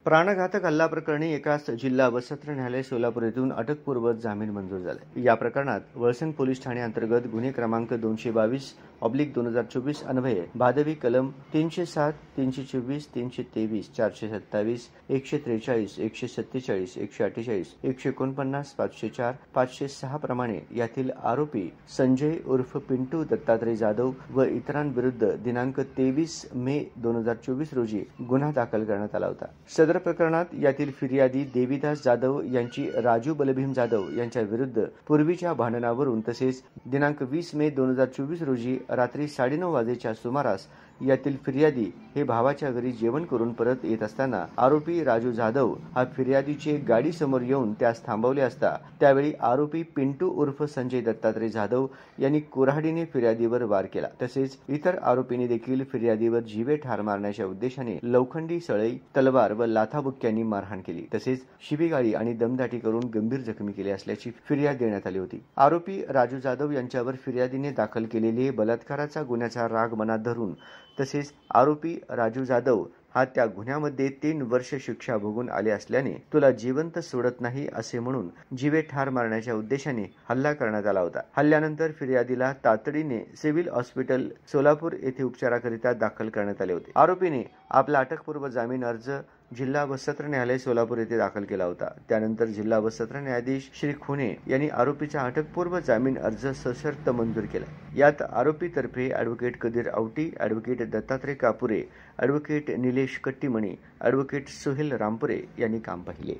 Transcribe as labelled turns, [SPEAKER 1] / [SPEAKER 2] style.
[SPEAKER 1] प्राणघातक हल्ला प्रकरणी एकास जिल्हा व सत्र न्यायालय सोलापूर येथून अटकपूर्व जामीन मंजूर झाला। या प्रकरणात वळसंग पोलीस ठाणे अंतर्गत गुन्हे क्रमांक 222/2024 अन्वये भादवी कलम 307, 324, 323, 427, 143, 147, 148, 149, 504, 506 प्रमाणे यातील आरोपी संजय उर्फ पिंटू दत्तात्रय जाधव व इतरांविरुद्ध दिनांक 23 मे 2024 रोजी गुन्हा दाखल करण्यात आला होता। सदर प्रकरणात यातील फिर्यादी देवीदास जाधव यांची राजू बलभीम जाधव यांच्या विरुद्ध पूर्वीच्या भांडणावरून तसेच दिनांक 20 मे 2024 रोजी रात्री 9:30 वाजेच्या सुमारास यातील फिर्यादी हे भावाच्या घरी जेवण करून परत येत असताना आरोपी राजू जाधव हा फिर्यादीचे गाडी समोर येऊन त्यास थांबवले असता त्यावेळी आरोपी पिंटू उर्फ संजय दत्तात्रय जाधव यांनी कुऱ्हाडीने फिर्यादीवर वार केला। तसेच इतर आरोपींनी देखील फिर्यादीवर जीवे ठार मारण्याच्या उद्देशाने लोखंडी सळई, तलवार व लाथाबुक्क्यांनी मारहाण केली। तसेच शिवीगाळी आणि दमदाटी करून गंभीर जखमी केले असल्याची फिर्याद देण्यात आली होती। आरोपी राजू जाधव यांच्यावर फिर्यादीने दाखल केलेले बलात्काराचा गुन्ह्याचा राग मनात धरून तसेच आरोपी राजू जाधव हा त्या गुन्ह्यामध्ये 3 वर्ष शिक्षा भोगून आले असल्याने तुला जिवंत सोडत नाही असे म्हणून जीवे ठार मारण्याच्या उद्देशाने हल्ला करण्यात आला होता। हल्ल्यानंतर फिर्यादीला तातडीने सिव्हिल हॉस्पिटल सोलापूर येथे उपचाराकरिता दाखल करण्यात आले होते। आरोपीने आपला अटकपूर्व जामीन अर्ज जिल्हा व सत्र न्यायालय सोलापूर येथे दाखल केला होता। त्यानंतर जिल्हा व सत्र न्यायाधीश श्री खुने यांनी आरोपीचा अटकपूर्व जामीन अर्ज सशर्त मंजूर केला। यात आरोपीतर्फे advocate Kadir Awati, advocate Dattatray Kapure, advocate Nilesh Kattimani, advocate Sohel Rampure यांनी काम पाहिले।